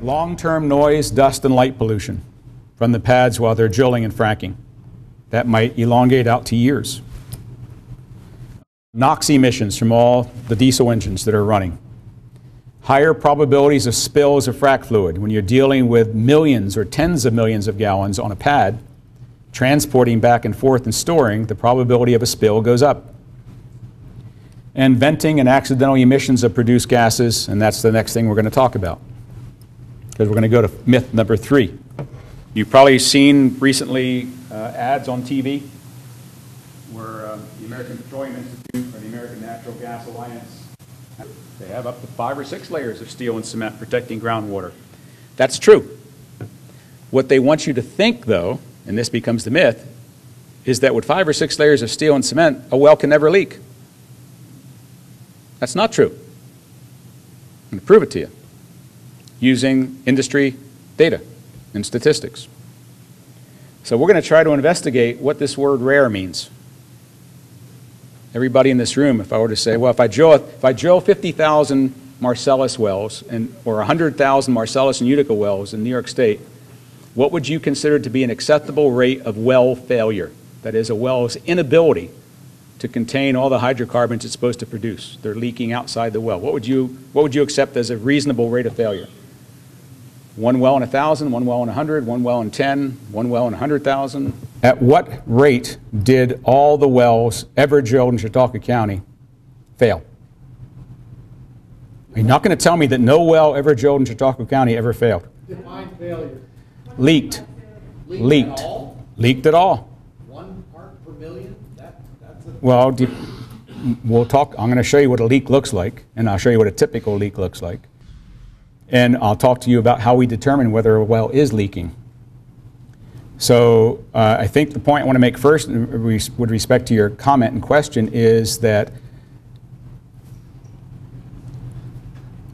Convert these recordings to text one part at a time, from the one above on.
Long-term noise, dust, and light pollution from the pads while they're drilling and fracking. That might elongate out to years. NOx emissions from all the diesel engines that are running. Higher probabilities of spills of frac fluid when you're dealing with millions or tens of millions of gallons on a pad, transporting back and forth and storing, the probability of a spill goes up. And venting and accidental emissions of produced gases, and that's the next thing we're going to talk about, because we're going to go to myth number 3. You've probably seen recently ads on TV where the American Petroleum Institute or the American Natural Gas Alliance, they have up to 5 or 6 layers of steel and cement protecting groundwater. That's true. What they want you to think, though, and this becomes the myth, is that with 5 or 6 layers of steel and cement, a well can never leak. That's not true. I'm going to prove it to you using industry data and statistics. So we're going to try to investigate what this word rare means. Everybody in this room, if I were to say, well, if I drill 50,000 Marcellus wells or 100,000 Marcellus and Utica wells in New York State, what would you consider to be an acceptable rate of well failure? That is, a well's inability to contain all the hydrocarbons it's supposed to produce. They're leaking outside the well. What would you accept as a reasonable rate of failure? 1 well in 1,000, 1 well in 100, 1 well in 10, 1 well in 100,000. At what rate did all the wells ever drilled in Chautauqua County fail? You're not going to tell me that no well ever drilled in Chautauqua County ever failed. Define failure. Leaked. Leaked. At all? Leaked at all. 1 part per million? That's a... Well, we'll talk. I'm going to show you what a leak looks like, and I'll show you what a typical leak looks like. And I'll talk to you about how we determine whether a well is leaking. So I think the point I want to make first with respect to your comment and question is that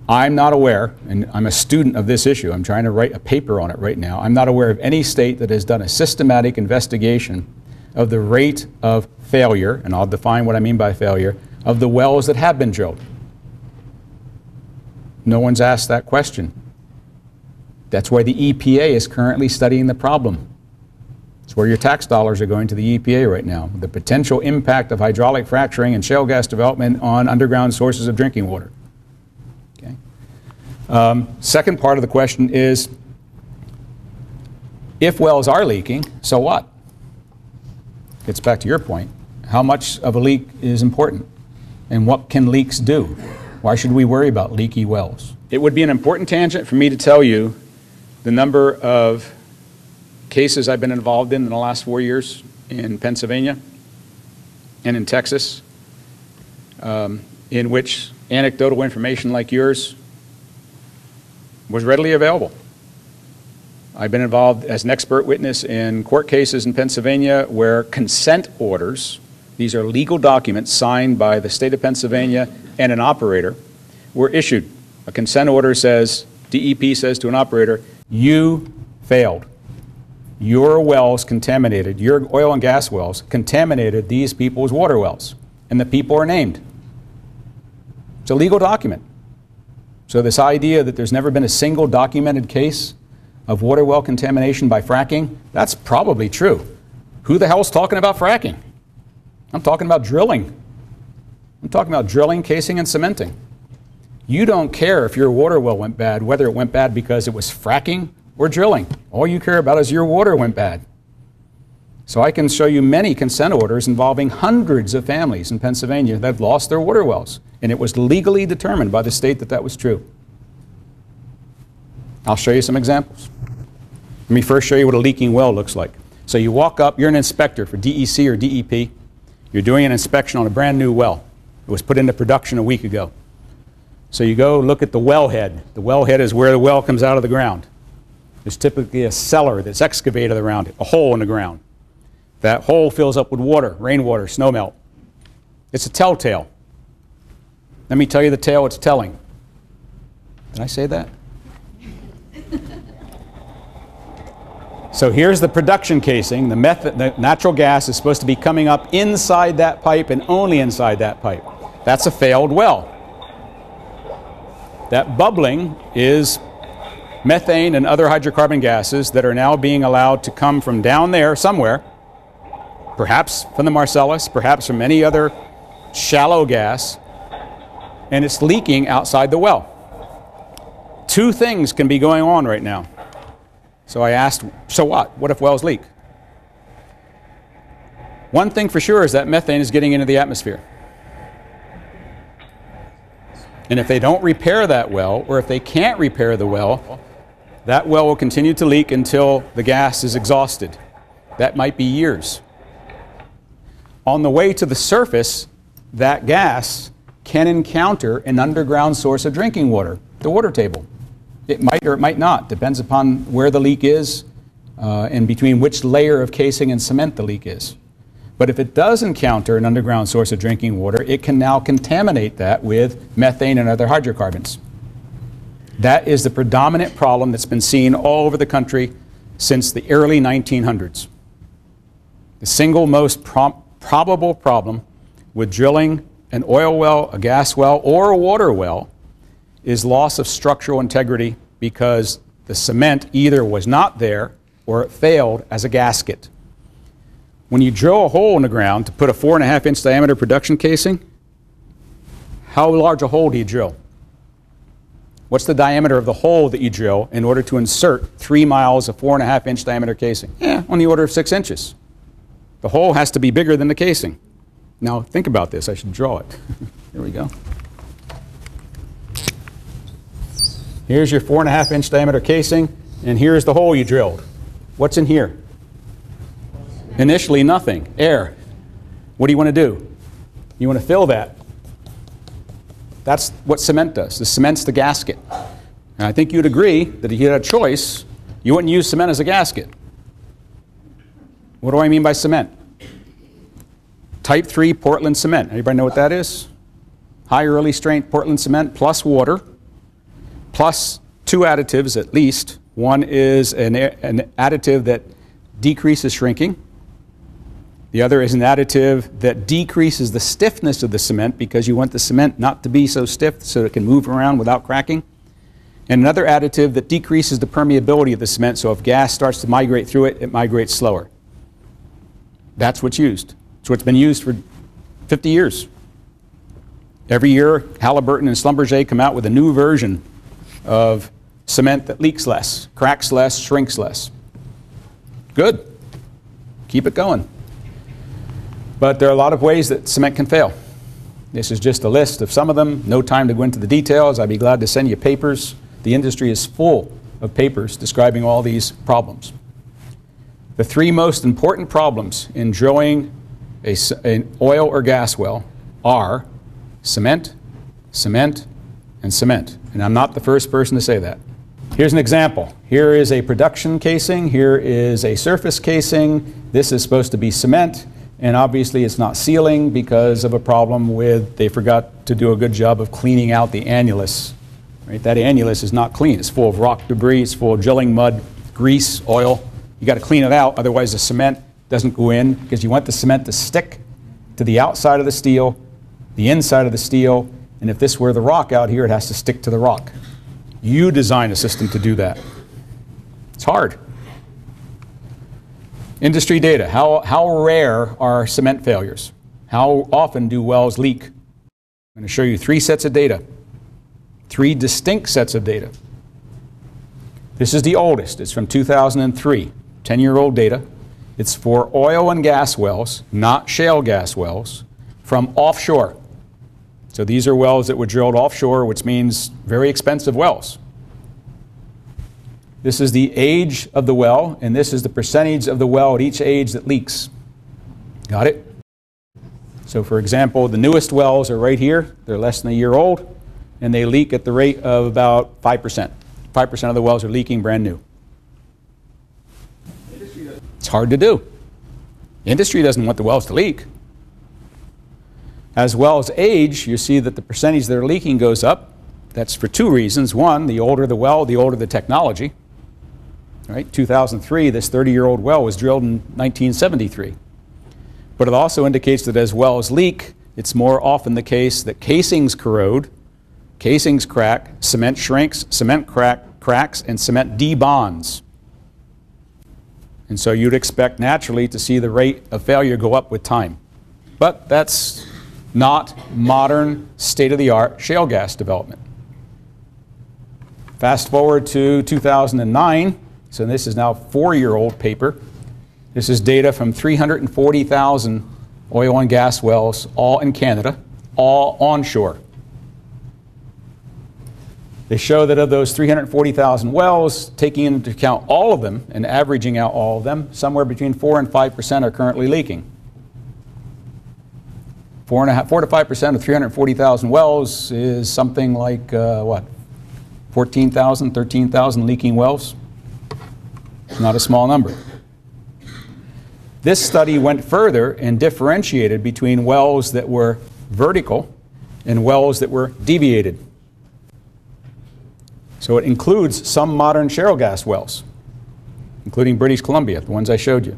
I'm not aware, and I'm a student of this issue, I'm trying to write a paper on it right now, I'm not aware of any state that has done a systematic investigation of the rate of failure, and I'll define what I mean by failure, of the wells that have been drilled. No one's asked that question. That's why the EPA is currently studying the problem. It's where your tax dollars are going to the EPA right now. The potential impact of hydraulic fracturing and shale gas development on underground sources of drinking water. Okay. Second part of the question is, if wells are leaking, so what? Gets back to your point. How much of a leak is important? And what can leaks do? Why should we worry about leaky wells? It would be an important tangent for me to tell you the number of cases I've been involved in the last 4 years in Pennsylvania and in Texas, in which anecdotal information like yours was readily available. I've been involved as an expert witness in court cases in Pennsylvania where consent orders, these are legal documents signed by the state of Pennsylvania and an operator, were issued. A consent order says, DEP says to an operator, you failed. Your wells contaminated, your oil and gas wells contaminated these people's water wells, and the people are named. It's a legal document. So this idea that there's never been a single documented case of water well contamination by fracking, that's probably true. Who the hell's talking about fracking? I'm talking about drilling. I'm talking about drilling, casing, and cementing. You don't care if your water well went bad, whether it went bad because it was fracking or drilling. All you care about is your water went bad. So I can show you many consent orders involving hundreds of families in Pennsylvania that have lost their water wells, and it was legally determined by the state that that was true. I'll show you some examples. Let me first show you what a leaking well looks like. So you walk up, you're an inspector for DEC or DEP. You're doing an inspection on a brand new well. It was put into production a week ago. So you go look at the wellhead. The wellhead is where the well comes out of the ground. There's typically a cellar that's excavated around it, a hole in the ground. That hole fills up with water, rainwater, snowmelt. It's a telltale. Let me tell you the tale it's telling. Did I say that? So here's the production casing. The natural gas is supposed to be coming up inside that pipe and only inside that pipe. That's a failed well. That bubbling is methane and other hydrocarbon gases that are now being allowed to come from down there somewhere, perhaps from the Marcellus, perhaps from any other shallow gas, and it's leaking outside the well. Two things can be going on right now. So I asked, so what? What if wells leak? One thing for sure is that methane is getting into the atmosphere. And if they don't repair that well, or if they can't repair the well, that well will continue to leak until the gas is exhausted. That might be years. On the way to the surface, that gas can encounter an underground source of drinking water, the water table. It might or it might not, depends upon where the leak is and between which layer of casing and cement the leak is. But if it does encounter an underground source of drinking water, it can now contaminate that with methane and other hydrocarbons. That is the predominant problem that's been seen all over the country since the early 1900s. The single most probable problem with drilling an oil well, a gas well, or a water well is loss of structural integrity because the cement either was not there or it failed as a gasket. When you drill a hole in the ground to put a 4.5-inch diameter production casing, how large a hole do you drill? What's the diameter of the hole that you drill in order to insert 3 miles of 4.5-inch diameter casing? On the order of 6 inches. The hole has to be bigger than the casing. Now think about this. I should draw it. Here we go. Here's your 4.5-inch diameter casing, and here's the hole you drilled. What's in here? Initially, nothing. Air. What do you want to do? You want to fill that. That's what cement does. The cement's the gasket. And I think you'd agree that if you had a choice, you wouldn't use cement as a gasket. What do I mean by cement? Type 3 Portland cement. Anybody know what that is? High early strength Portland cement plus water, plus 2 additives at least. One is an additive that decreases shrinking. The other is an additive that decreases the stiffness of the cement because you want the cement not to be so stiff so it can move around without cracking. And another additive that decreases the permeability of the cement so if gas starts to migrate through it, it migrates slower. That's what's used. It's what's been used for 50 years. Every year, Halliburton and Schlumberger come out with a new version of cement that leaks less, cracks less, shrinks less. Good. Keep it going. But there are a lot of ways that cement can fail. This is just a list of some of them. No time to go into the details. I'd be glad to send you papers. The industry is full of papers describing all these problems. The 3 most important problems in drilling an oil or gas well are cement, cement, and cement. And I'm not the first person to say that. Here's an example. Here is a production casing. Here is a surface casing. This is supposed to be cement. And obviously it's not sealing because of a problem with they forgot to do a good job of cleaning out the annulus. Right? That annulus is not clean. It's full of rock debris. It's full of drilling mud, grease, oil. You got to clean it out, otherwise the cement doesn't go in because you want the cement to stick to the outside of the steel, the inside of the steel, and if this were the rock out here, it has to stick to the rock. You design a system to do that. It's hard. Industry data. How rare are cement failures? How often do wells leak? I'm going to show you 3 sets of data. 3 distinct sets of data. This is the oldest. It's from 2003. 10-year-old data. It's for oil and gas wells, not shale gas wells, from offshore. So these are wells that were drilled offshore, which means very expensive wells. This is the age of the well, and this is the percentage of the well at each age that leaks. Got it? So for example, the newest wells are right here. They're less than a year old, and they leak at the rate of about 5%. 5% of the wells are leaking brand new. It's hard to do. The industry doesn't want the wells to leak. As wells age, you see that the percentage that are leaking goes up. That's for 2 reasons. One, the older the well, the older the technology. Right? 2003, this 30-year-old well was drilled in 1973. But it also indicates that as wells leak, it's more often the case that casings corrode, casings crack, cement shrinks, cement cracks, cracks and cement debonds. And so you'd expect naturally to see the rate of failure go up with time. But that's not modern state-of-the-art shale gas development. Fast forward to 2009, so this is now a 4-year-old paper. This is data from 340,000 oil and gas wells, all in Canada, all onshore. They show that of those 340,000 wells, taking into account all of them and averaging out all of them, somewhere between 4 and 5% are currently leaking. 4 to 5% of 340,000 wells is something like, what, 14,000, 13,000 leaking wells? Not a small number. This study went further and differentiated between wells that were vertical and wells that were deviated. So it includes some modern shale gas wells, including British Columbia, the ones I showed you.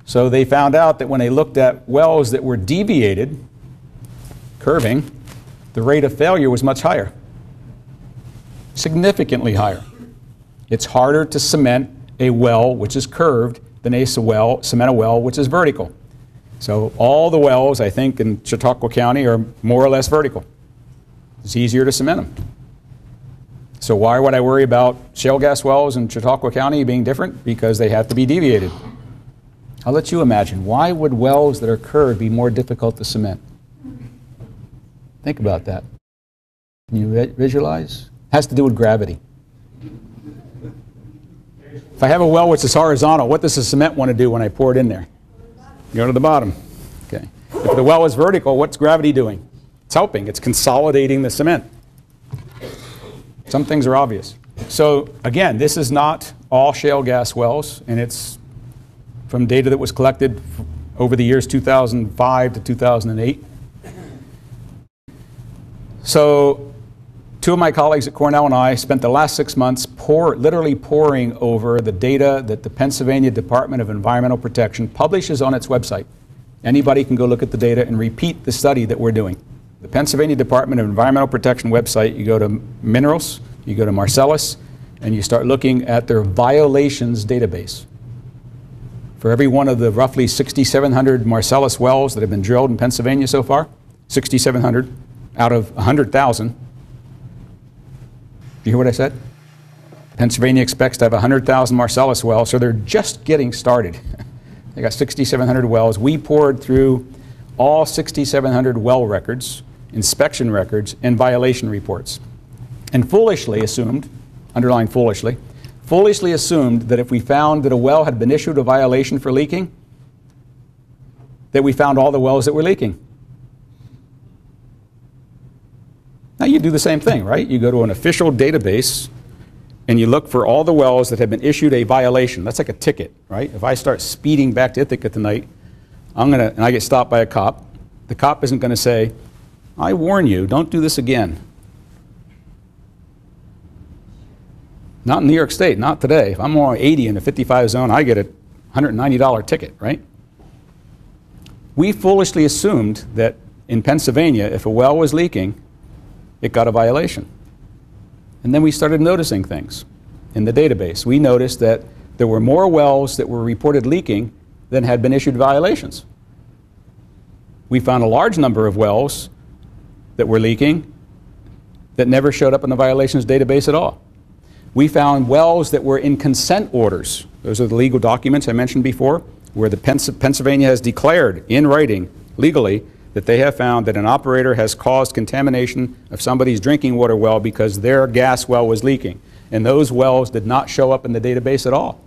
So they found out that when they looked at wells that were deviated, curving, the rate of failure was much higher, significantly higher. It's harder to cement a well which is curved than cement a well which is vertical. So all the wells, I think, in Chautauqua County are more or less vertical. It's easier to cement them. So why would I worry about shale gas wells in Chautauqua County being different? Because they have to be deviated. I'll let you imagine. Why would wells that are curved be more difficult to cement? Think about that. Can you visualize? It has to do with gravity. If I have a well which is horizontal, what does the cement want to do when I pour it in there? Go to the bottom. Okay. If the well is vertical, what's gravity doing? It's helping. It's consolidating the cement. Some things are obvious. So again, this is not all shale gas wells, and it's from data that was collected over the years 2005 to 2008. So 2 of my colleagues at Cornell and I spent the last 6 months literally poring over the data that the Pennsylvania Department of Environmental Protection publishes on its website. Anybody can go look at the data and repeat the study that we're doing. The Pennsylvania Department of Environmental Protection website, you go to Minerals, you go to Marcellus, and you start looking at their violations database. For every one of the roughly 6,700 Marcellus wells that have been drilled in Pennsylvania so far, 6,700 out of 100,000. You hear what I said? Pennsylvania expects to have 100,000 Marcellus wells, so they're just getting started. They got 6,700 wells. We poured through all 6,700 well records, inspection records, and violation reports. And foolishly assumed, underline foolishly assumed that if we found that a well had been issued a violation for leaking, that we found all the wells that were leaking. Now you do the same thing, right? You go to an official database and you look for all the wells that have been issued a violation. That's like a ticket, right? If I start speeding back to Utica tonight, and I get stopped by a cop, the cop isn't going to say, I warn you, don't do this again. Not in New York State, not today. If I'm on 80 in a 55 zone, I get a $190 ticket, right? We foolishly assumed that in Pennsylvania, if a well was leaking, it got a violation. And then we started noticing things in the database. We noticed that there were more wells that were reported leaking than had been issued violations. We found a large number of wells that were leaking that never showed up in the violations database at all. We found wells that were in consent orders. Those are the legal documents I mentioned before, where the Pennsylvania has declared in writing legally that they have found that an operator has caused contamination of somebody's drinking water well because their gas well was leaking. And those wells did not show up in the database at all.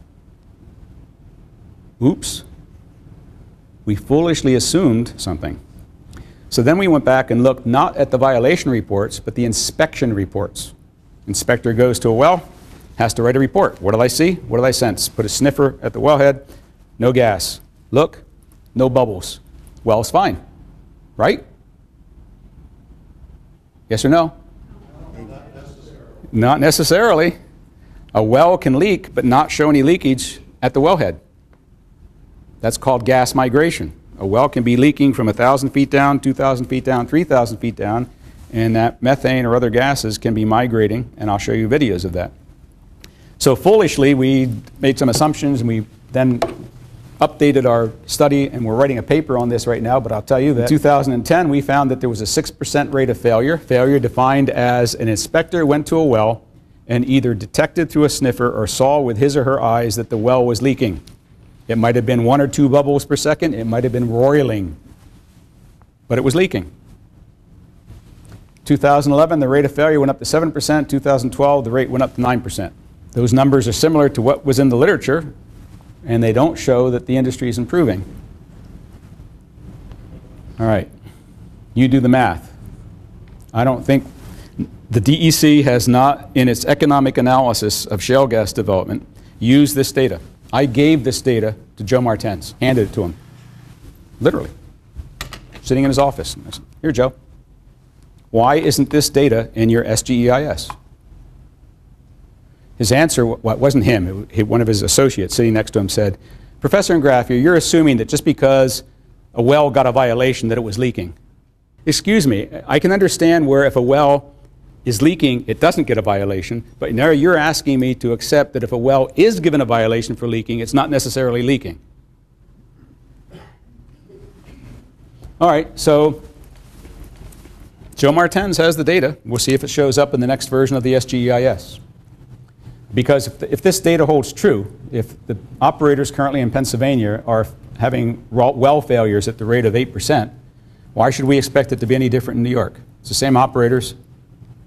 Oops. We foolishly assumed something. So then we went back and looked not at the violation reports, but the inspection reports. Inspector goes to a well, has to write a report. What did I see? What did I sense? Put a sniffer at the wellhead, no gas. Look, no bubbles. Well's fine, right? Yes or no? Not necessarily. Not necessarily. A well can leak but not show any leakage at the wellhead. That's called gas migration. A well can be leaking from 1,000 feet down, 2,000 feet down, 3,000 feet down, and that methane or other gases can be migrating, and I'll show you videos of that. So foolishly, we made some assumptions, and we then updated our study, and we're writing a paper on this right now, but I'll tell you that in 2010, we found that there was a 6% rate of failure. Failure defined as an inspector went to a well and either detected through a sniffer or saw with his or her eyes that the well was leaking. It might have been 1 or 2 bubbles per second. It might have been roiling, but it was leaking. 2011, the rate of failure went up to 7%. 2012, the rate went up to 9%. Those numbers are similar to what was in the literature, and they don't show that the industry is improving. All right, you do the math. I don't think the DEC has not, in its economic analysis of shale gas development, used this data. I gave this data to Joe Martens, handed it to him, literally, sitting in his office. I said, here, Joe, why isn't this data in your SGEIS? His answer, well, it wasn't him, one of his associates sitting next to him said, Professor Ingraffea, you're assuming that just because a well got a violation that it was leaking. Excuse me, I can understand where if a well is leaking, it doesn't get a violation, but now you're asking me to accept that if a well is given a violation for leaking, it's not necessarily leaking. All right, so Joe Martens has the data. We'll see if it shows up in the next version of the SGEIS. Because if this data holds true, if the operators currently in Pennsylvania are having well failures at the rate of 8%, why should we expect it to be any different in New York? It's the same operators,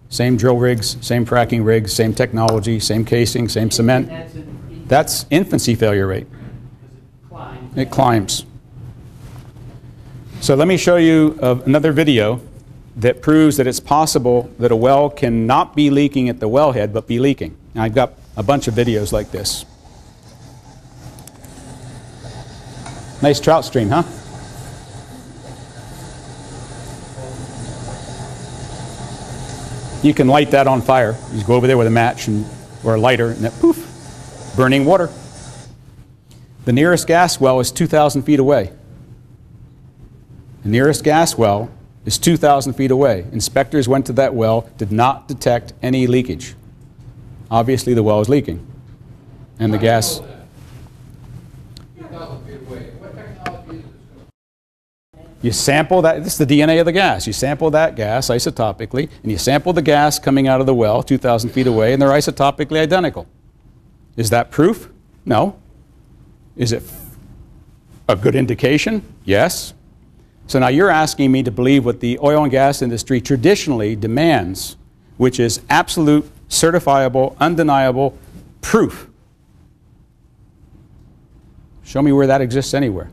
same drill rigs, same fracking rigs, same technology, same casing, same cement. That's infancy failure rate. It climbs. So let me show you another video that proves that it's possible that a well cannot be leaking at the wellhead, but be leaking. Now, I've got a bunch of videos like this. Nice trout stream, huh? You can light that on fire. You go over there with a match or a lighter, and that poof, burning water. The nearest gas well is 2,000 feet away. The nearest gas well is 2,000 feet away. Inspectors went to that well, did not detect any leakage. Obviously, the well is leaking. And the gas... 2,000 feet away. What technology is this? You sample that, this is the DNA of the gas. You sample that gas isotopically, and you sample the gas coming out of the well 2,000 feet away, and they're isotopically identical. Is that proof? No. Is it a good indication? Yes. So now you're asking me to believe what the oil and gas industry traditionally demands, which is absolute, certifiable, undeniable proof. Show me where that exists anywhere.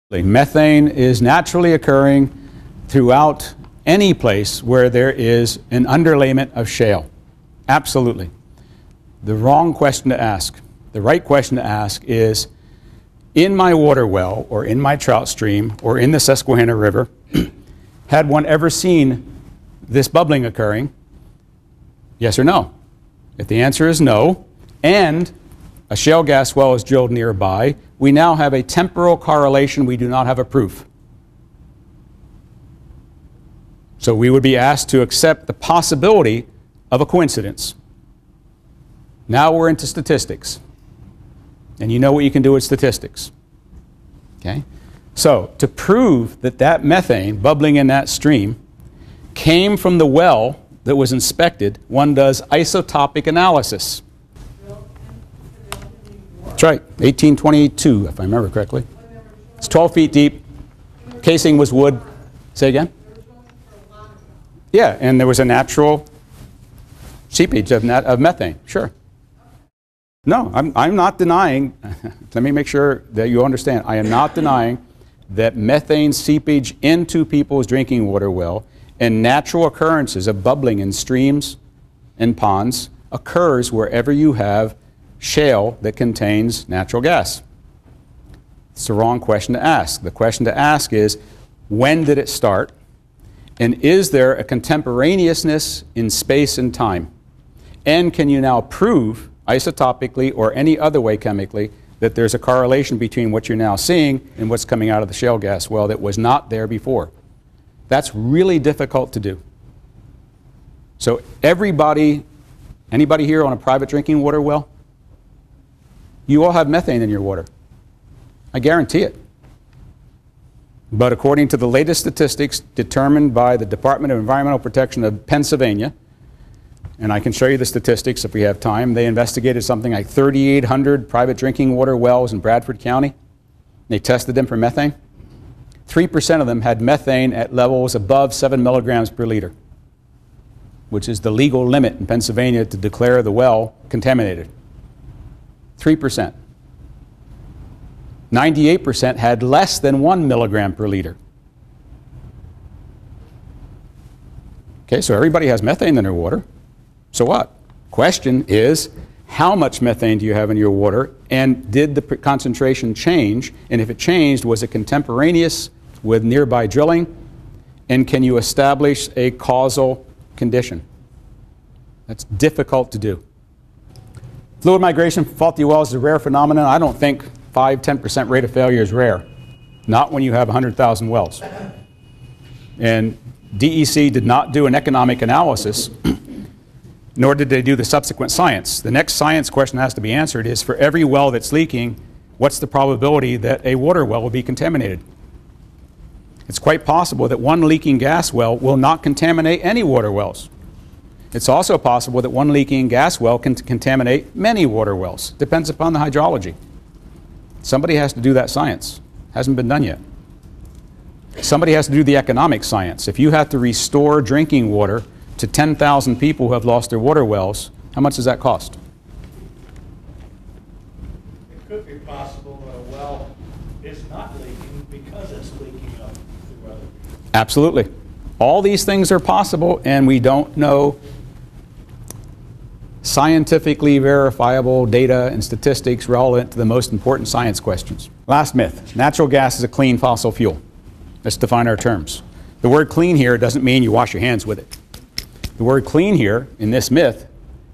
Methane is naturally occurring throughout any place where there is an underlayment of shale. Absolutely. The wrong question to ask. The right question to ask is, in my water well, or in my trout stream, or in the Susquehanna River, had one ever seen this bubbling occurring? Yes or no? If the answer is no, and a shale gas well is drilled nearby, we now have a temporal correlation. We do not have a proof. So we would be asked to accept the possibility of a coincidence. Now we're into statistics. And you know what you can do with statistics. Okay? So to prove that that methane bubbling in that stream came from the well that was inspected, one does isotopic analysis. That's right, 1822, if I remember correctly. It's 12 feet deep. Casing was wood. Say again? Yeah, and there was a natural seepage of methane, sure. No, I'm not denying, let me make sure that you understand, I am not denying that methane seepage into people's drinking water well and natural occurrences of bubbling in streams and ponds occurs wherever you have shale that contains natural gas. It's the wrong question to ask. The question to ask is, when did it start? And is there a contemporaneousness in space and time? And can you now prove, isotopically or any other way chemically, that there's a correlation between what you're now seeing and what's coming out of the shale gas well that was not there before? That's really difficult to do. So everybody Anybody here on a private drinking water well? You all have methane in your water. I guarantee it. But according to the latest statistics determined by the Department of Environmental Protection of Pennsylvania, and I can show you the statistics if we have time, they investigated something like 3,800 private drinking water wells in Bradford County. They tested them for methane. 3% of them had methane at levels above 7 milligrams per liter, which is the legal limit in Pennsylvania to declare the well contaminated. 3%. 98% had less than 1 milligram per liter. Okay, so everybody has methane in their water. So what? Question is, how much methane do you have in your water, and did the concentration change? And if it changed, was it contemporaneous with nearby drilling? And can you establish a causal condition? That's difficult to do. Fluid migration from faulty wells is a rare phenomenon. I don't think 5–10% rate of failure is rare. Not when you have 100,000 wells. And DEC did not do an economic analysis, nor did they do the subsequent science. The next science question that has to be answered is, for every well that's leaking, what's the probability that a water well will be contaminated? It's quite possible that one leaking gas well will not contaminate any water wells. It's also possible that one leaking gas well can contaminate many water wells. Depends upon the hydrology. Somebody has to do that science. Hasn't been done yet. Somebody has to do the economic science. If you have to restore drinking water to 10,000 people who have lost their water wells, how much does that cost? It could be possible that a well is not leaking because it's leaking up through other people. Absolutely. All these things are possible, and we don't know scientifically verifiable data and statistics relevant to the most important science questions. Last myth, natural gas is a clean fossil fuel. Let's define our terms. The word clean here doesn't mean you wash your hands with it. The word clean here in this myth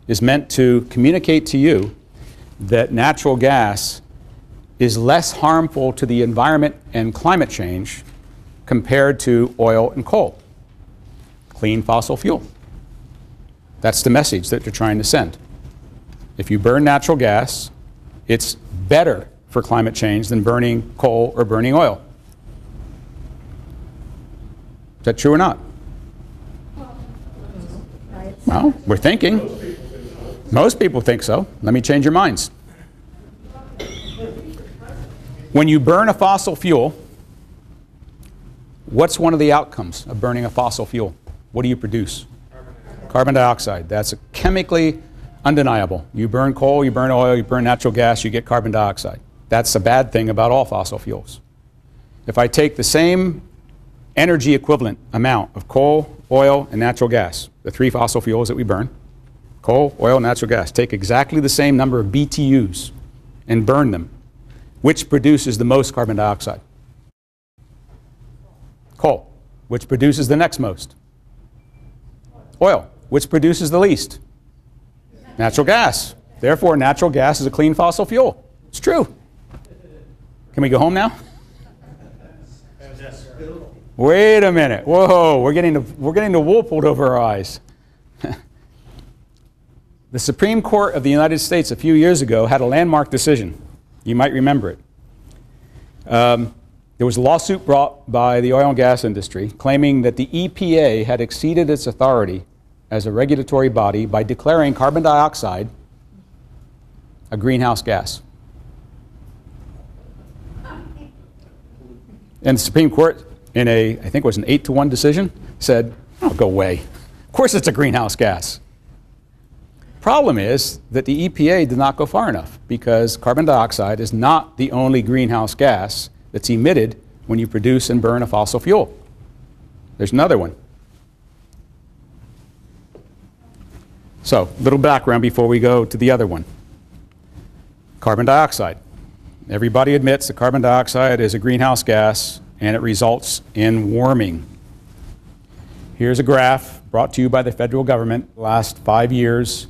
is meant to communicate to you that natural gas is less harmful to the environment and climate change compared to oil and coal. Clean fossil fuel. That's the message that they're trying to send. If you burn natural gas, it's better for climate change than burning coal or burning oil. Is that true or not? Well, we're thinking. Most people think so. Let me change your minds. When you burn a fossil fuel, what's one of the outcomes of burning a fossil fuel? What do you produce? Carbon dioxide. That's chemically undeniable. You burn coal, you burn oil, you burn natural gas, you get carbon dioxide. That's a bad thing about all fossil fuels. If I take the same energy equivalent amount of coal, oil, and natural gas, the three fossil fuels that we burn, coal, oil, natural gas, take exactly the same number of BTUs and burn them, which produces the most carbon dioxide? Coal. Which produces the next most? Oil. Which produces the least? Natural gas. Therefore, natural gas is a clean fossil fuel. It's true. Can we go home now? Wait a minute. Whoa, we're getting the wool pulled over our eyes. The Supreme Court of the United States a few years ago had a landmark decision. You might remember it. There was a lawsuit brought by the oil and gas industry claiming that the EPA had exceeded its authority as a regulatory body by declaring carbon dioxide a greenhouse gas. And the Supreme Court, in I think it was an 8-to-1 decision, said, oh, go away. Of course it's a greenhouse gas. Problem is that the EPA did not go far enough, because carbon dioxide is not the only greenhouse gas that's emitted when you produce and burn a fossil fuel. There's another one. So, a little background before we go to the other one. Carbon dioxide. Everybody admits that carbon dioxide is a greenhouse gas and it results in warming. Here's a graph brought to you by the federal government the last 5 years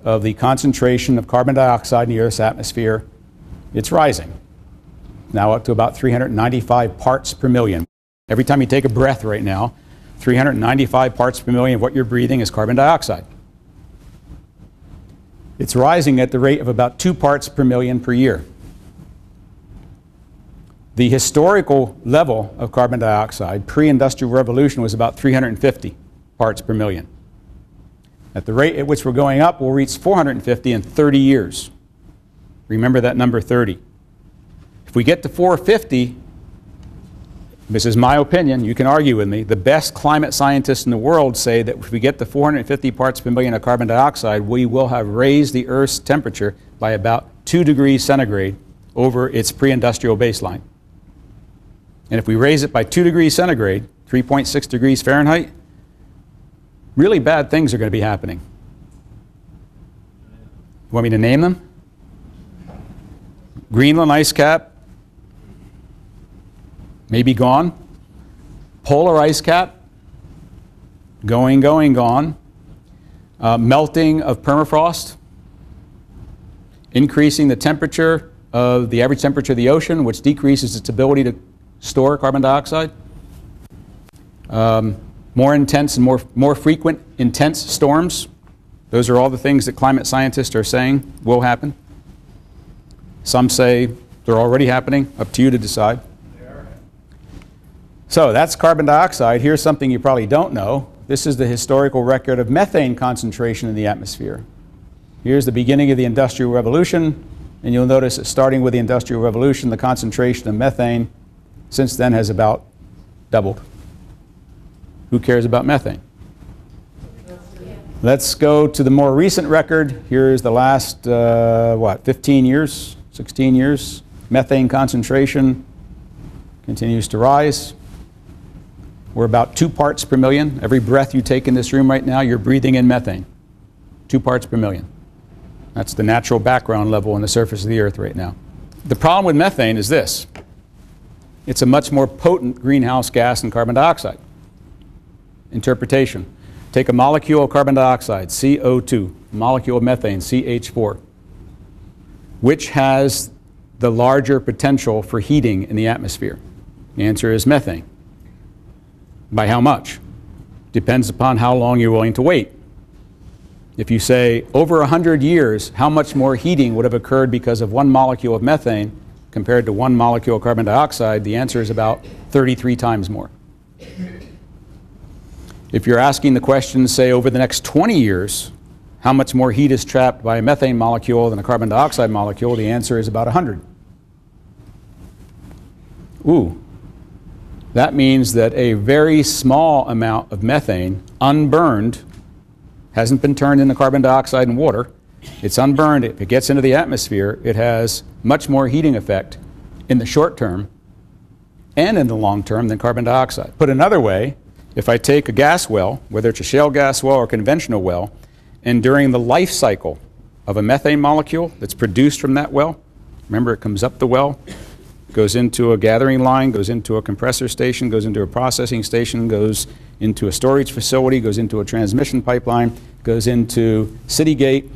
of the concentration of carbon dioxide in the Earth's atmosphere. It's rising. Now up to about 395 parts per million. Every time you take a breath right now, 395 parts per million of what you're breathing is carbon dioxide. It's rising at the rate of about 2 parts per million per year. The historical level of carbon dioxide pre-industrial revolution was about 350 parts per million. At the rate at which we're going up, we'll reach 450 in 30 years. Remember that number 30. If we get to 450, this is my opinion, you can argue with me, the best climate scientists in the world say that if we get to 450 parts per million of carbon dioxide, we will have raised the Earth's temperature by about 2 degrees centigrade over its pre-industrial baseline. And if we raise it by 2 degrees centigrade, 3.6 degrees Fahrenheit, really bad things are going to be happening. Want me to name them? Greenland ice cap, maybe gone. Polar ice cap, going, gone. Melting of permafrost, increasing the temperature of the average temperature of the ocean, which decreases its ability to store carbon dioxide. More intense and more frequent intense storms. Those are all the things that climate scientists are saying will happen. Some say they're already happening. Up to you to decide. So that's carbon dioxide. Here's something you probably don't know. This is the historical record of methane concentration in the atmosphere. Here's the beginning of the Industrial Revolution, and you'll notice that starting with the Industrial Revolution, the concentration of methane since then has about doubled. Who cares about methane? Let's go to the more recent record. Here's the last, 15 years, 16 years. Methane concentration continues to rise. We're about 2 parts per million. Every breath you take in this room right now, you're breathing in methane. 2 parts per million. That's the natural background level on the surface of the Earth right now. The problem with methane is this. It's a much more potent greenhouse gas than carbon dioxide. Interpretation. Take a molecule of carbon dioxide, CO2, a molecule of methane, CH4. Which has the larger potential for heating in the atmosphere? The answer is methane. By how much? Depends upon how long you're willing to wait. If you say over 100 years, how much more heating would have occurred because of 1 molecule of methane compared to 1 molecule of carbon dioxide, the answer is about 33 times more. If you're asking the question, say, over the next 20 years, how much more heat is trapped by a methane molecule than a carbon dioxide molecule, the answer is about 100. Ooh. That means that a very small amount of methane, unburned, hasn't been turned into carbon dioxide and water. It's unburned. If it gets into the atmosphere, it has much more heating effect in the short term and in the long term than carbon dioxide. Put another way, if I take a gas well, whether it's a shale gas well or a conventional well, and during the life cycle of a methane molecule that's produced from that well, remember it comes up the well, goes into a gathering line, goes into a compressor station, goes into a processing station, goes into a storage facility, goes into a transmission pipeline, goes into city gate.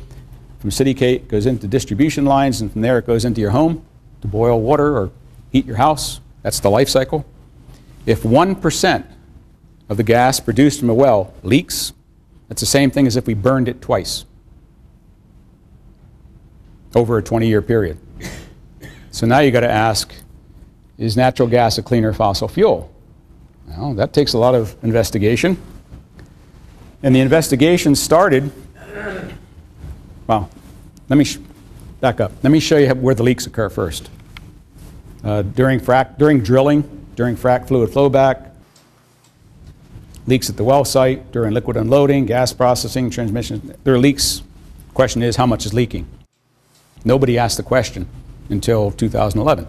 From city gate goes into distribution lines, and from there it goes into your home to boil water or heat your house. That's the life cycle. If 1% of the gas produced from a well leaks, that's the same thing as if we burned it twice over a 20-year period. So now you got to ask, is natural gas a cleaner fossil fuel? Well, that takes a lot of investigation. And the investigation started, well, let me back up. Let me show you where the leaks occur first. During drilling, during frac fluid flowback, leaks at the well site, during liquid unloading, gas processing, transmission, there are leaks. The question is, how much is leaking? Nobody asked the question until 2011.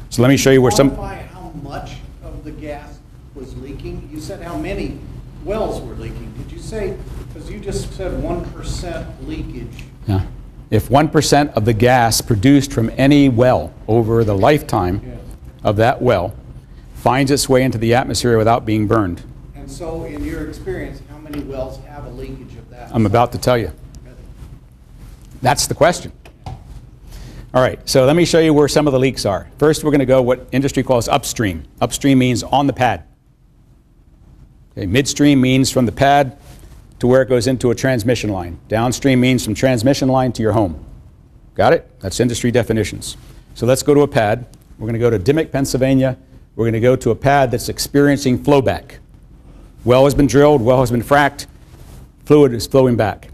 So let me show you where some... Quantify how much of the gas was leaking? You said how many wells were leaking. Did you say, because you just said 1% leakage. Yeah. If 1% of the gas produced from any well over the lifetime of that well finds its way into the atmosphere without being burned. And so in your experience, how many wells have a leakage of that? I'm about to tell you. That's the question. All right, so let me show you where some of the leaks are. First, we're going to go what industry calls upstream. Upstream means on the pad. Okay, midstream means from the pad to where it goes into a transmission line. Downstream means from transmission line to your home. Got it? That's industry definitions. So let's go to a pad. We're going to go to Dimmock, Pennsylvania. We're going to go to a pad that's experiencing flowback. Well has been drilled, well has been fracked, fluid is flowing back.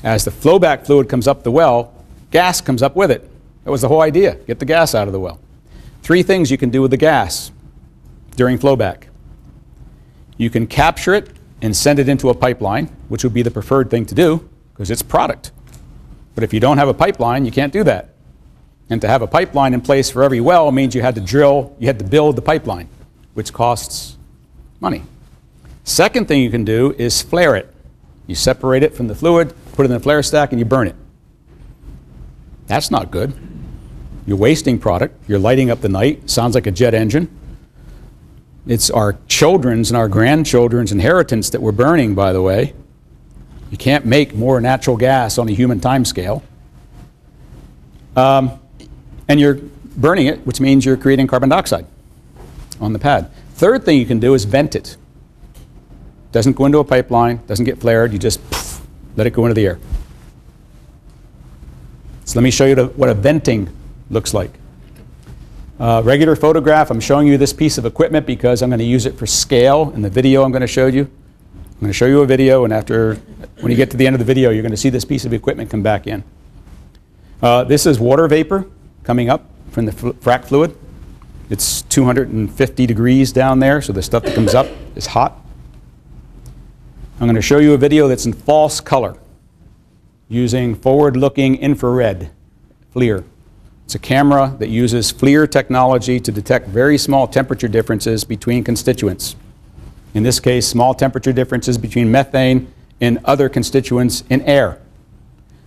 As the flowback fluid comes up the well, gas comes up with it. That was the whole idea, get the gas out of the well. 3 things you can do with the gas during flowback. You can capture it and send it into a pipeline, which would be the preferred thing to do because it's product. But if you don't have a pipeline, you can't do that. And to have a pipeline in place for every well means you had to build the pipeline, which costs money. Second thing you can do is flare it. You separate it from the fluid, put it in the flare stack, and you burn it. That's not good. You're wasting product. You're lighting up the night. Sounds like a jet engine. It's our children's and our grandchildren's inheritance that we're burning, by the way. You can't make more natural gas on a human time scale. And you're burning it, which means you're creating carbon dioxide on the pad. Third thing you can do is vent it. Doesn't go into a pipeline, doesn't get flared, you just let it go into the air. So let me show you what a venting looks like. Regular photograph, I'm showing you this piece of equipment because I'm going to use it for scale in the video I'm going to show you. I'm going to show you a video, and when you get to the end of the video, you're going to see this piece of equipment come back in. This is water vapor coming up from the frac fluid. It's 250 degrees down there, so the stuff that comes up is hot. I'm going to show you a video that's in false color using forward-looking infrared, FLIR. It's a camera that uses FLIR technology to detect very small temperature differences between constituents. In this case, small temperature differences between methane and other constituents in air.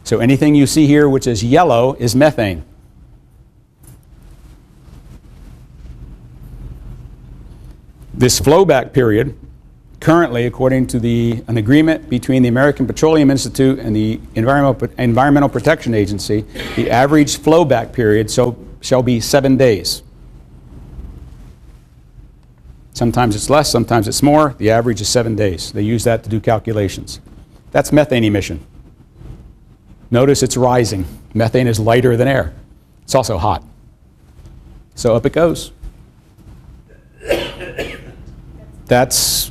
So anything you see here which is yellow is methane. This flowback period, currently, according to an agreement between the American Petroleum Institute and the Environmental Protection Agency, the average flowback period shall be 7 days. Sometimes it's less, sometimes it's more. The average is 7 days. They use that to do calculations. That's methane emission. Notice it's rising. Methane is lighter than air. It's also hot. So up it goes. That's,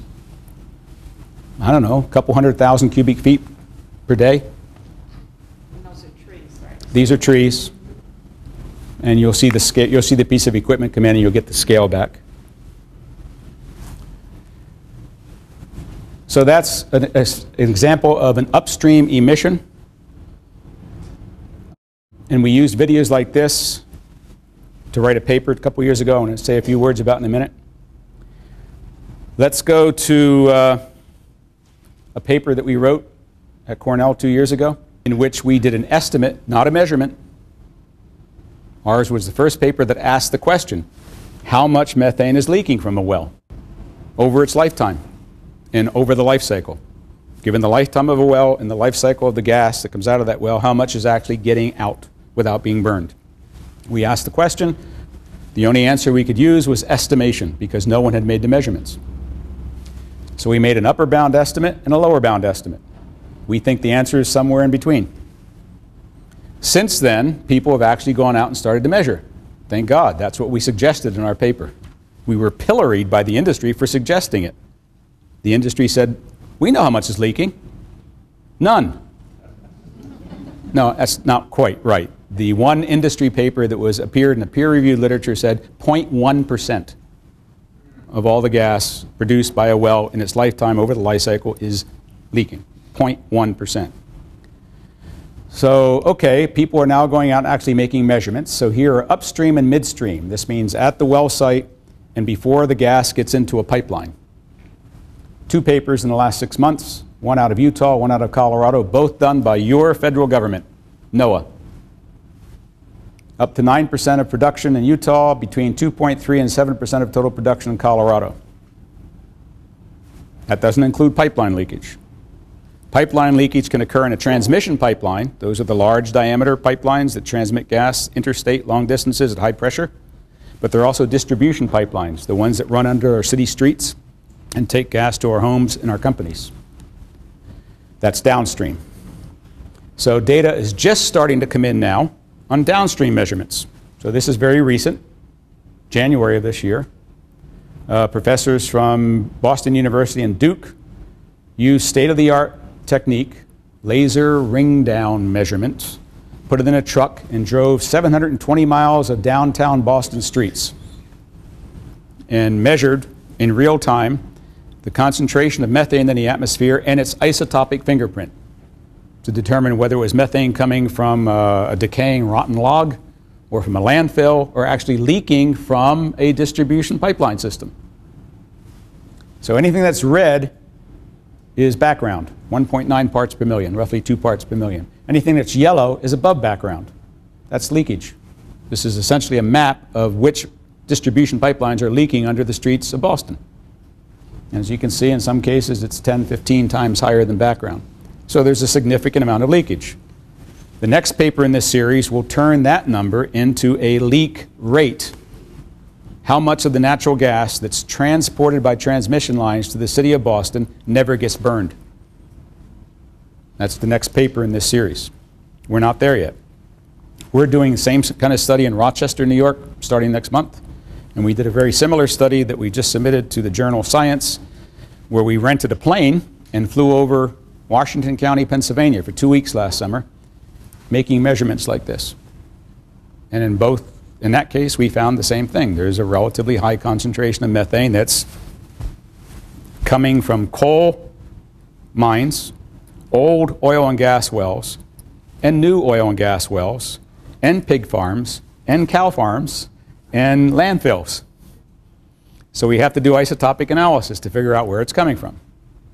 I don't know, a couple 100,000 cubic feet per day. And those are trees, right? These are trees. And you'll see the scale, you'll see the piece of equipment come in and you'll get the scale back. So that's an example of an upstream emission. And we used videos like this to write a paper a couple years ago. I'm going to say a few words about in a minute. Let's go to a paper that we wrote at Cornell 2 years ago, in which we did an estimate, not a measurement. Ours was the first paper that asked the question, how much methane is leaking from a well over its lifetime and over the life cycle? Given the lifetime of a well and the life cycle of the gas that comes out of that well, how much is actually getting out without being burned? We asked the question. The only answer we could use was estimation because no one had made the measurements. So we made an upper bound estimate and a lower bound estimate. We think the answer is somewhere in between. Since then, people have actually gone out and started to measure. Thank God, that's what we suggested in our paper. We were pilloried by the industry for suggesting it. The industry said, we know how much is leaking. None. No, that's not quite right. The one industry paper that appeared in the peer-reviewed literature said 0.1% of all the gas produced by a well in its lifetime over the life cycle is leaking. 0.1%. So, okay, people are now going out and actually making measurements. So here are upstream and midstream. This means at the well site and before the gas gets into a pipeline. 2 papers in the last 6 months, one out of Utah, one out of Colorado, both done by your federal government, NOAA. Up to 9% of production in Utah, between 2.3 and 7% of total production in Colorado. That doesn't include pipeline leakage. Pipeline leakage can occur in a transmission pipeline. Those are the large diameter pipelines that transmit gas interstate long distances at high pressure. But there are also distribution pipelines, the ones that run under our city streets and take gas to our homes and our companies. That's downstream. So data is just starting to come in now on downstream measurements. So this is very recent, January of this year. Professors from Boston University and Duke used state-of-the-art technique, laser ring-down measurements, put it in a truck and drove 720 miles of downtown Boston streets and measured in real time the concentration of methane in the atmosphere and its isotopic fingerprint to determine whether it was methane coming from a decaying rotten log or from a landfill or actually leaking from a distribution pipeline system. So anything that's red is background, 1.9 parts per million, roughly 2 parts per million. Anything that's yellow is above background. That's leakage. This is essentially a map of which distribution pipelines are leaking under the streets of Boston. And as you can see, in some cases, it's 10, 15 times higher than background. So there's a significant amount of leakage. The next paper in this series will turn that number into a leak rate. How much of the natural gas that's transported by transmission lines to the city of Boston never gets burned? That's the next paper in this series. We're not there yet. We're doing the same kind of study in Rochester, New York, starting next month. And we did a very similar study that we just submitted to the Journal of Science, where we rented a plane and flew over Washington County, Pennsylvania for 2 weeks last summer, making measurements like this. And in that case, we found the same thing. There's a relatively high concentration of methane that's coming from coal mines, old oil and gas wells, and new oil and gas wells, and pig farms, and cow farms, and landfills. So we have to do isotopic analysis to figure out where it's coming from.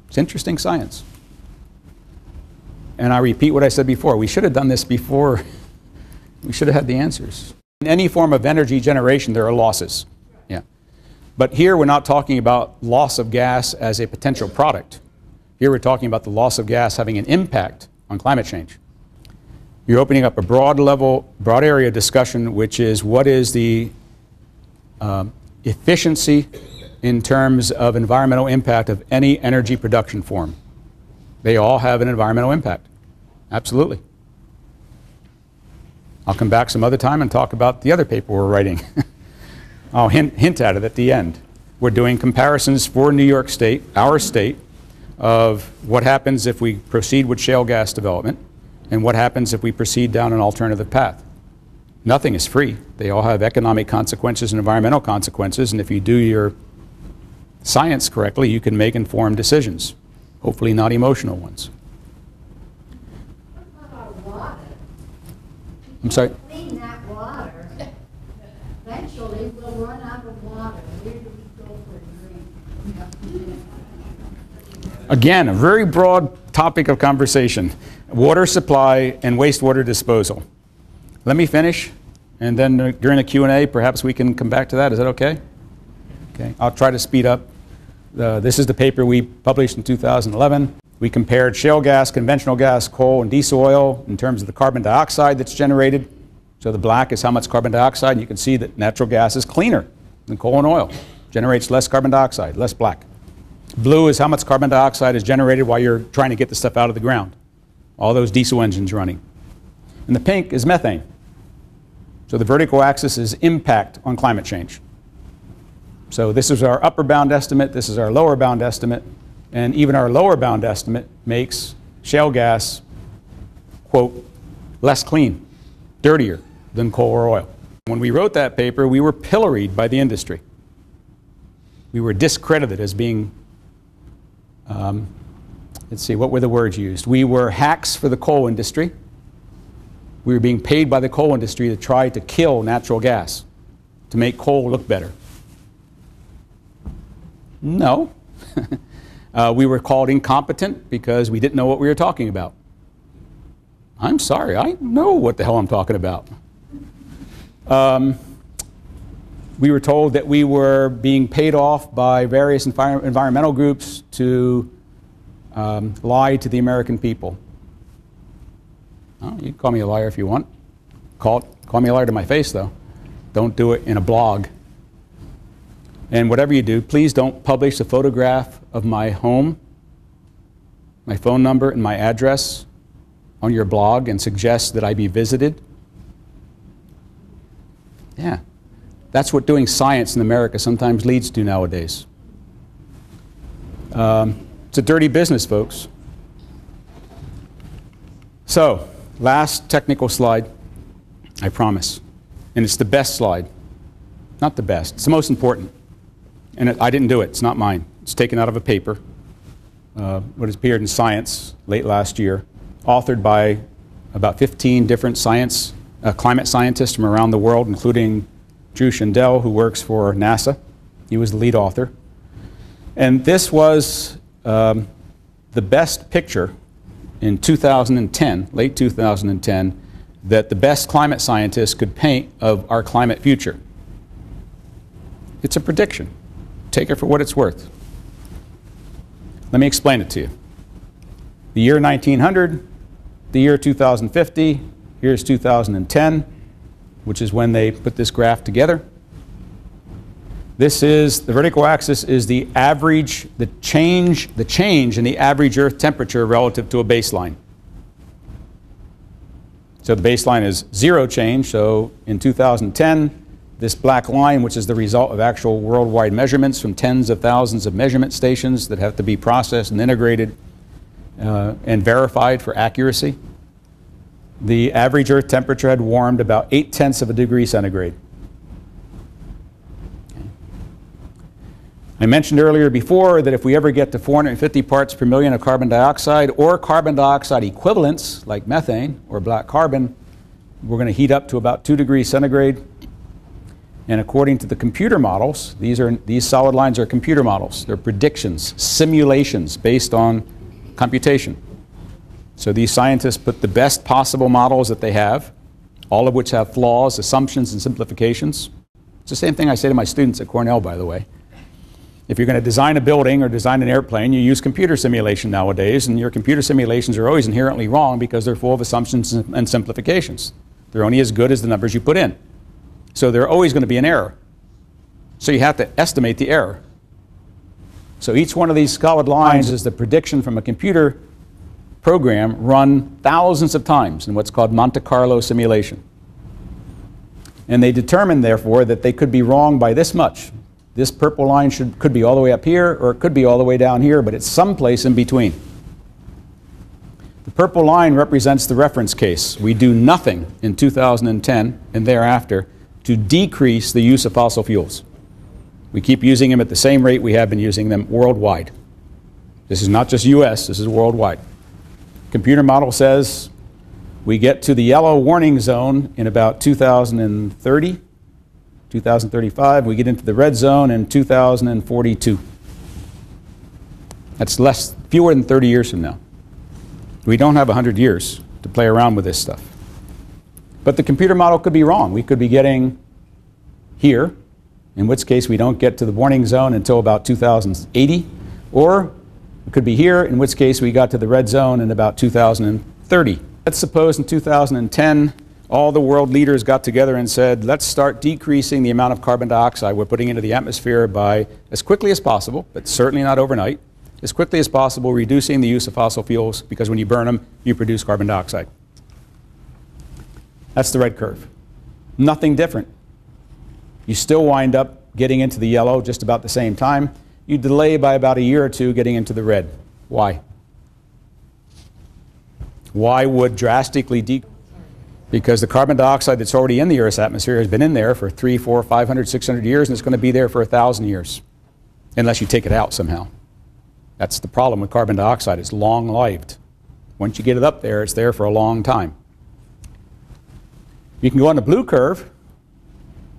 It's interesting science. And I repeat what I said before. We should have done this before. We should have had the answers. In any form of energy generation, there are losses. Yeah. But here we're not talking about loss of gas as a potential product. Here we're talking about the loss of gas having an impact on climate change. You're opening up a broad area discussion, which is what is the efficiency in terms of environmental impact of any energy production form. They all have an environmental impact. Absolutely. I'll come back some other time and talk about the other paper we're writing. I'll hint at it at the end. We're doing comparisons for New York State, our state, of what happens if we proceed with shale gas development and what happens if we proceed down an alternative path. Nothing is free. They all have economic consequences and environmental consequences, and if you do your science correctly, you can make informed decisions, hopefully not emotional ones. What about our water? I'm sorry? Clean that water. Eventually, we'll run out of water. Where do we go for a drink? Again, a very broad topic of conversation. Water supply and wastewater disposal. Let me finish, and then during the Q&A, perhaps we can come back to that. Is that okay? Okay, I'll try to speed up. This is the paper we published in 2011. We compared shale gas, conventional gas, coal, and diesel oil in terms of the carbon dioxide that's generated. So the black is how much carbon dioxide, and you can see that natural gas is cleaner than coal and oil. Generates less carbon dioxide, less black. Blue is how much carbon dioxide is generated while you're trying to get the stuff out of the ground. All those diesel engines running. And the pink is methane. So the vertical axis is impact on climate change. So this is our upper bound estimate, this is our lower bound estimate, and even our lower bound estimate makes shale gas, quote, less clean, dirtier than coal or oil. When we wrote that paper, we were pilloried by the industry. We were discredited as being, let's see, what were the words used? We were hacks for the coal industry. We were being paid by the coal industry to try to kill natural gas, to make coal look better. No. We were called incompetent because we didn't know what we were talking about. I'm sorry, I know what the hell I'm talking about. We were told that we were being paid off by various environmental groups to lie to the American people. Oh, you can call me a liar if you want. Call me a liar to my face, though. Don't do it in a blog. And whatever you do, please don't publish a photograph of my home my phone number, and my address on your blog and suggest that I be visited? Yeah. That's what doing science in America sometimes leads to nowadays. It's a dirty business, folks. So, last technical slide, I promise. And it's the best slide. Not the best. It's the most important. And I didn't do it. It's not mine. It's taken out of a paper, what has appeared in Science late last year, authored by about 15 different climate scientists from around the world, including Drew Shindell, who works for NASA. He was the lead author. And this was the best picture in 2010, late 2010, that the best climate scientists could paint of our climate future. It's a prediction. Take it for what it's worth. Let me explain it to you. The year 1900, the year 2050, here's 2010, which is when they put this graph together. This is, the vertical axis is the average, the change in the average Earth temperature relative to a baseline. So the baseline is 0 change, so in 2010, this black line, which is the result of actual worldwide measurements from tens of thousands of measurement stations that have to be processed and integrated and verified for accuracy. The average Earth temperature had warmed about 0.8 of a degree centigrade. I mentioned earlier before that if we ever get to 450 parts per million of carbon dioxide or carbon dioxide equivalents like methane or black carbon, we're going to heat up to about 2 degrees centigrade. And according to the computer models, these solid lines are computer models. They're predictions, simulations based on computation. So these scientists put the best possible models that they have, all of which have flaws, assumptions, and simplifications. It's the same thing I say to my students at Cornell, by the way. If you're going to design a building or design an airplane, you use computer simulation nowadays, and your computer simulations are always inherently wrong because they're full of assumptions and simplifications. They're only as good as the numbers you put in. So there's always going to be an error. So you have to estimate the error. So each one of these solid lines is the prediction from a computer program run thousands of times in what's called Monte Carlo simulation. And they determined, therefore, that they could be wrong by this much. This purple line could be all the way up here, or it could be all the way down here, but it's someplace in between. The purple line represents the reference case. We do nothing in 2010 and thereafter to decrease the use of fossil fuels. We keep using them at the same rate we have been using them worldwide. This is not just US, this is worldwide. Computer model says we get to the yellow warning zone in about 2030, 2035. We get into the red zone in 2042. That's fewer than 30 years from now. We don't have 100 years to play around with this stuff. But the computer model could be wrong. We could be getting here, in which case we don't get to the warning zone until about 2080, or it could be here, in which case we got to the red zone in about 2030. Let's suppose in 2010 all the world leaders got together and said, let's start decreasing the amount of carbon dioxide we're putting into the atmosphere by, as quickly as possible, but certainly not overnight, as quickly as possible reducing the use of fossil fuels, because when you burn them, you produce carbon dioxide. That's the red curve. Nothing different. You still wind up getting into the yellow just about the same time. You delay by about a year or two getting into the red. Why? Why would drastically decrease? Because the carbon dioxide that's already in the Earth's atmosphere has been in there for 300, 400, 500, 600 years, and it's going to be there for 1,000 years, unless you take it out somehow. That's the problem with carbon dioxide. It's long-lived. Once you get it up there, it's there for a long time. You can go on the blue curve.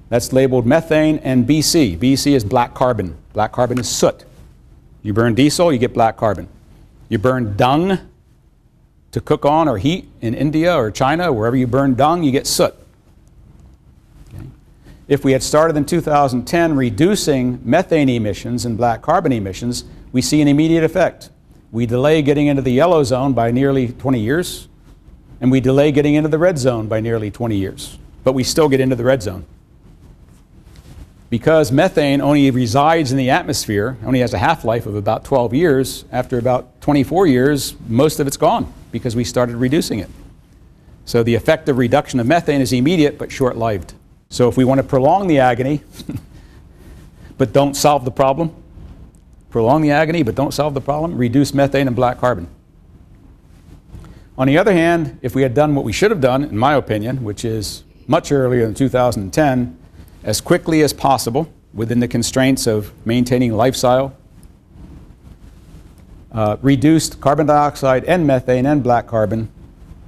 That's labeled methane and BC. BC is black carbon. Black carbon is soot. You burn diesel, you get black carbon. You burn dung to cook on or heat in India or China, wherever you burn dung, you get soot. Okay. If we had started in 2010 reducing methane emissions and black carbon emissions, we see an immediate effect. We delay getting into the yellow zone by nearly 20 years. And we delay getting into the red zone by nearly 20 years. But we still get into the red zone. Because methane only resides in the atmosphere, only has a half-life of about 12 years, after about 24 years, most of it's gone because we started reducing it. So the effect of reduction of methane is immediate but short-lived. So if we want to prolong the agony, but don't solve the problem, prolong the agony but don't solve the problem, reduce methane and black carbon. On the other hand, if we had done what we should have done, in my opinion, which is much earlier than 2010, as quickly as possible within the constraints of maintaining lifestyle, reduced carbon dioxide and methane and black carbon,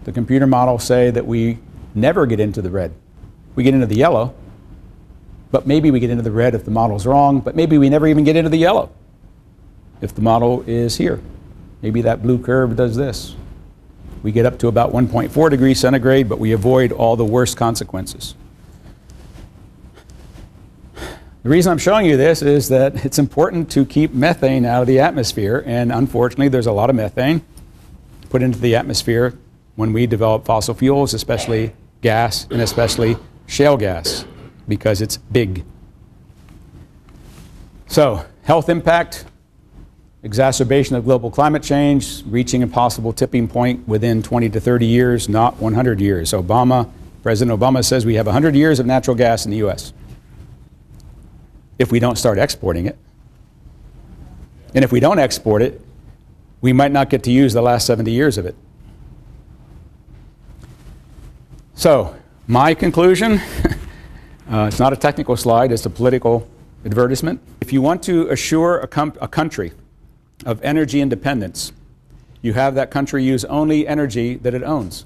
the computer models say that we never get into the red. We get into the yellow, but maybe we get into the red if the model's wrong, but maybe we never even get into the yellow if the model is here. Maybe that blue curve does this. We get up to about 1.4 degrees centigrade, but we avoid all the worst consequences. The reason I'm showing you this is that it's important to keep methane out of the atmosphere, and unfortunately there's a lot of methane put into the atmosphere when we develop fossil fuels, especially gas and especially shale gas, because it's big. So, health impact, exacerbation of global climate change, reaching a possible tipping point within 20 to 30 years, not 100 years. President Obama says we have 100 years of natural gas in the US. If we don't start exporting it. And if we don't export it, we might not get to use the last 70 years of it. So, my conclusion, it's not a technical slide, it's a political advertisement. If you want to assure a country of energy independence, you have that country use only energy that it owns,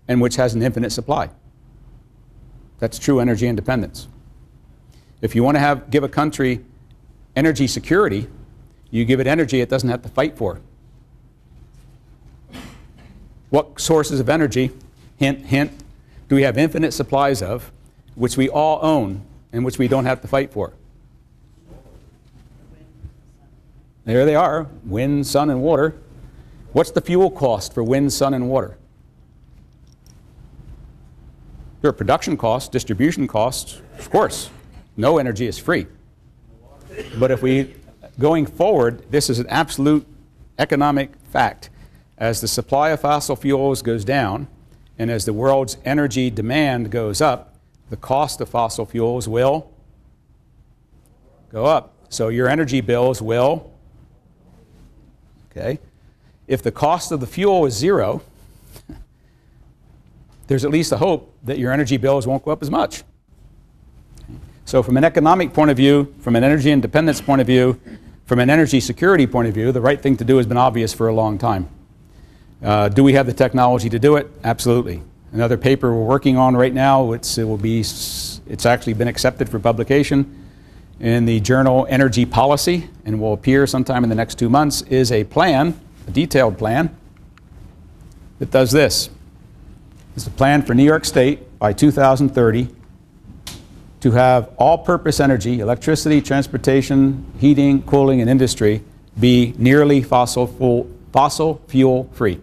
and which has an infinite supply. That's true energy independence. If you want to give a country energy security, you give it energy it doesn't have to fight for. What sources of energy, hint, hint, do we have infinite supplies of, which we all own and which we don't have to fight for? There they are, wind, sun, and water. What's the fuel cost for wind, sun, and water? There are production costs, distribution costs, of course. No energy is free. But if we, going forward, this is an absolute economic fact. As the supply of fossil fuels goes down, and as the world's energy demand goes up, the cost of fossil fuels will go up. So your energy bills will, okay? If the cost of the fuel is zero, there's at least a hope that your energy bills won't go up as much. So from an economic point of view, from an energy independence point of view, from an energy security point of view, the right thing to do has been obvious for a long time. Do we have the technology to do it? Absolutely. Another paper we're working on right now, it's actually been accepted for publication in the journal Energy Policy, and will appear sometime in the next 2 months, is a plan, a detailed plan, that does this. It's a plan for New York State by 2030 to have all-purpose energy, electricity, transportation, heating, cooling, and industry be nearly fossil fuel free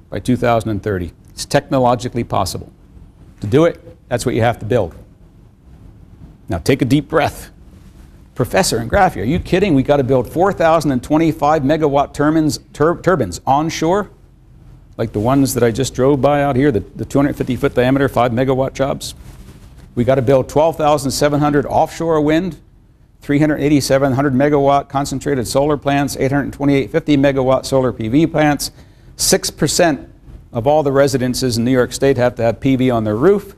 by 2030. It's technologically possible. To do it, that's what you have to build. Now take a deep breath. Professor Ingraffea, are you kidding? We got to build 4,025 megawatt turbines onshore, like the ones that I just drove by out here, the 250-foot diameter, 5 megawatt jobs. We got to build 12,700 offshore wind, 387 megawatt concentrated solar plants, 828 50 megawatt solar PV plants. 6% of all the residences in New York State have to have PV on their roof.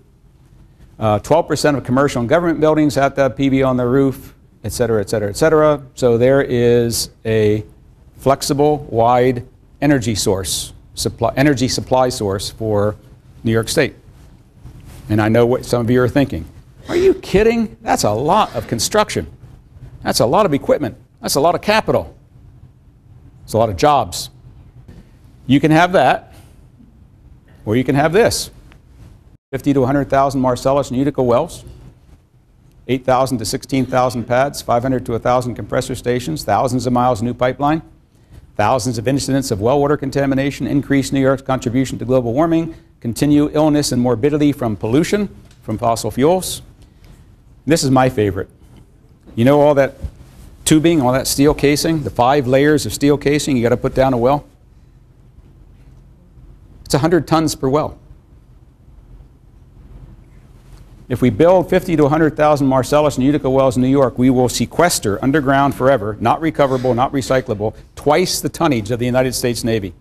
12% of commercial and government buildings have to have PV on their roof, et cetera, et cetera, et cetera. So there is a flexible, wide energy source, energy supply source for New York State. And I know what some of you are thinking. Are you kidding? That's a lot of construction. That's a lot of equipment. That's a lot of capital. It's a lot of jobs. You can have that, or you can have this. 50 to 100,000 Marcellus and Utica wells, 8,000 to 16,000 pads, 500 to 1,000 compressor stations, thousands of miles of new pipeline, thousands of incidents of well water contamination, increase New York's contribution to global warming, continue illness and morbidity from pollution, from fossil fuels, This is my favorite. You know all that tubing, all that steel casing, the 5 layers of steel casing you got to put down a well? It's 100 tons per well. If we build 50 to 100,000 Marcellus and Utica wells in New York, we will sequester underground forever, not recoverable, not recyclable, twice the tonnage of the United States Navy.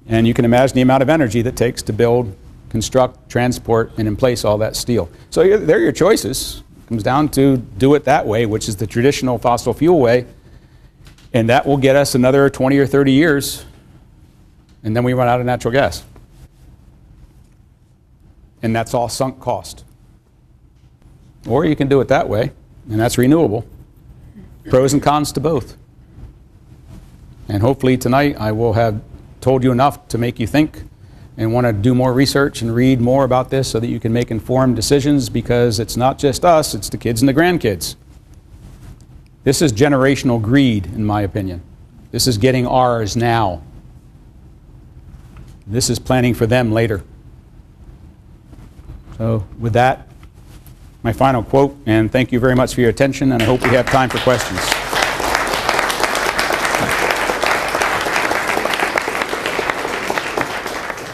And you can imagine the amount of energy that it takes to build, construct, transport, and in place all that steel. So there are your choices. It comes down to do it that way, which is the traditional fossil fuel way, and that will get us another 20 or 30 years, and then we run out of natural gas. And that's all sunk cost. Or you can do it that way, and that's renewable. Pros and cons to both. And hopefully tonight I will have told you enough to make you think and want to do more research and read more about this so that you can make informed decisions, because it's not just us, it's the kids and the grandkids. This is generational greed, in my opinion. This is getting ours now. This is planning for them later. So with that, my final quote, and thank you very much for your attention, and I hope we have time for questions.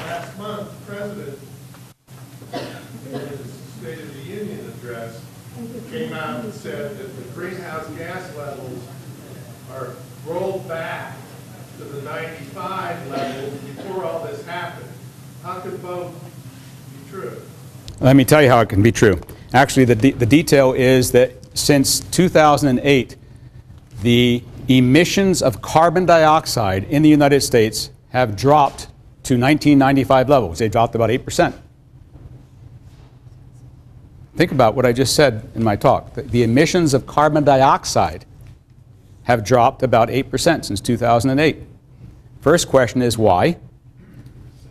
Last month, the President, in his State of the Union address, came out and said that the greenhouse gas levels are rolled back to the 95 levels before all this happened. How could both be true? Let me tell you how it can be true. Actually, the detail is that since 2008, the emissions of carbon dioxide in the United States have dropped to 1995 levels. They dropped about 8%. Think about what I just said in my talk. The emissions of carbon dioxide have dropped about 8% since 2008. First question is why?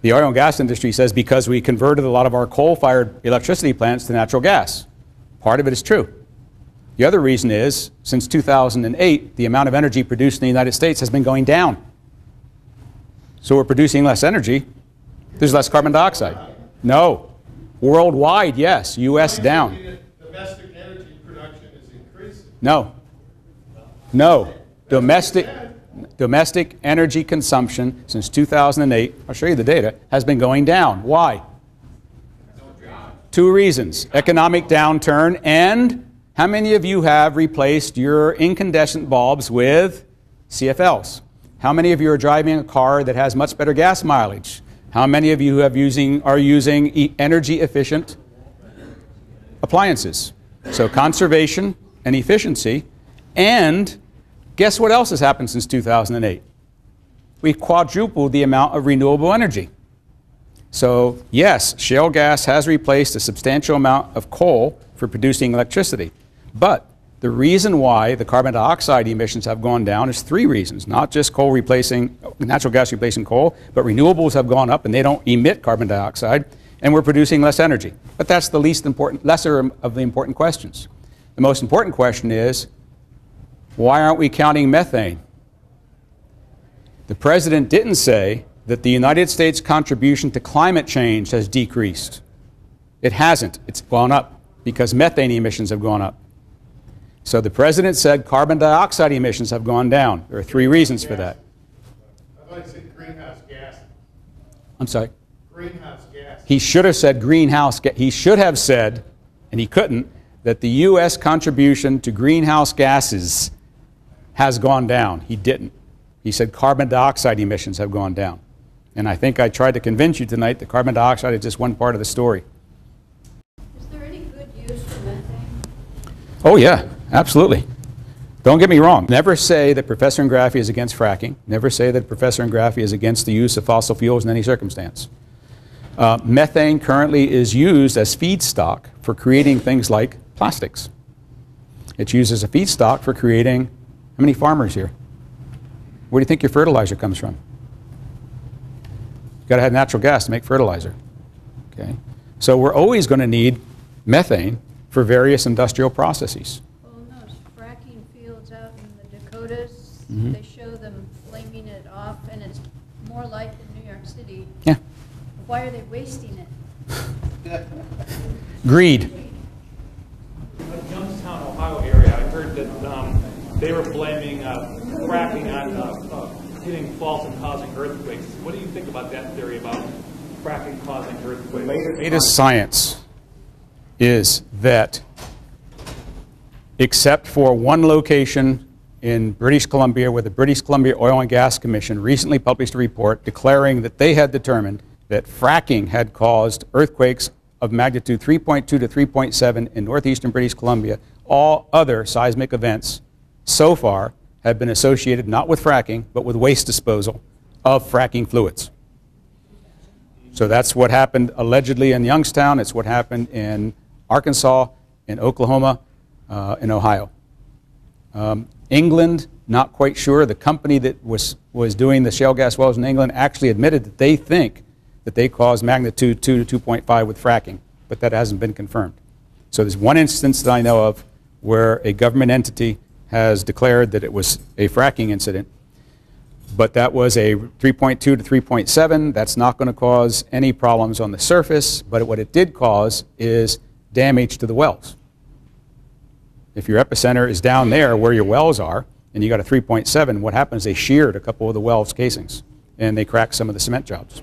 The oil and gas industry says because we converted a lot of our coal-fired electricity plants to natural gas. Part of it is true. The other reason is, since 2008, the amount of energy produced in the United States has been going down. So we're producing less energy. There's less carbon dioxide. No. Worldwide, yes. U.S. down. Domestic energy production is increasing. No. No. Domestic energy consumption since 2008, I'll show you the data, has been going down. Why? 2 reasons. Economic downturn, and how many of you have replaced your incandescent bulbs with CFLs? How many of you are driving a car that has much better gas mileage? How many of you are using energy efficient appliances? So conservation and efficiency. And guess what else has happened since 2008? We've quadrupled the amount of renewable energy. So yes, shale gas has replaced a substantial amount of coal for producing electricity. But the reason why the carbon dioxide emissions have gone down is 3 reasons. Not just natural gas replacing coal, but renewables have gone up and they don't emit carbon dioxide, and we're producing less energy. But that's the lesser of the important questions. The most important question is, why aren't we counting methane? The President didn't say that the United States contribution to climate change has decreased. It hasn't. It's gone up because methane emissions have gone up. So the President said carbon dioxide emissions have gone down. There are 3 reasons for that. I'd like to say greenhouse gas. I'm sorry? Greenhouse gas. He should have said greenhouse gas. He should have said, and he couldn't, that the U.S. contribution to greenhouse gases has gone down. He didn't. He said carbon dioxide emissions have gone down. And I think I tried to convince you tonight that carbon dioxide is just one part of the story. Is there any good use for methane? Oh yeah, absolutely. Don't get me wrong. Never say that Professor Ingraffea is against fracking. Never say that Professor Ingraffea is against the use of fossil fuels in any circumstance. Methane currently is used as feedstock for creating things like plastics. It's used as a feedstock for creating, how many farmers here? Where do you think your fertilizer comes from? You've got to have natural gas to make fertilizer. Okay? So we're always going to need methane for various industrial processes. Well, in those fracking fields out in the Dakotas, they show them flaming it off, and it's more like in New York City. Yeah. Why are they wasting it? Greed. In Youngstown, Ohio area, I heard that they were blaming fracking on hitting faults and causing earthquakes. What do you think about that theory about fracking causing earthquakes? The latest science is that, except for one location in British Columbia, where the British Columbia Oil and Gas Commission recently published a report declaring that they had determined that fracking had caused earthquakes of magnitude 3.2 to 3.7 in northeastern British Columbia. All other seismic events so far have been associated not with fracking, but with waste disposal of fracking fluids. So that's what happened allegedly in Youngstown. It's what happened in Arkansas, in Oklahoma, in Ohio. England, not quite sure. The company that was doing the shale gas wells in England actually admitted that they think that they caused magnitude 2 to 2.5 with fracking, but that hasn't been confirmed. So there's one instance that I know of where a government entity has declared that it was a fracking incident, but that was a 3.2 to 3.7. That's not going to cause any problems on the surface, but what it did cause is damage to the wells. If your epicenter is down there where your wells are, and you got a 3.7, what happens is they sheared a couple of the wells casings, and they cracked some of the cement jobs.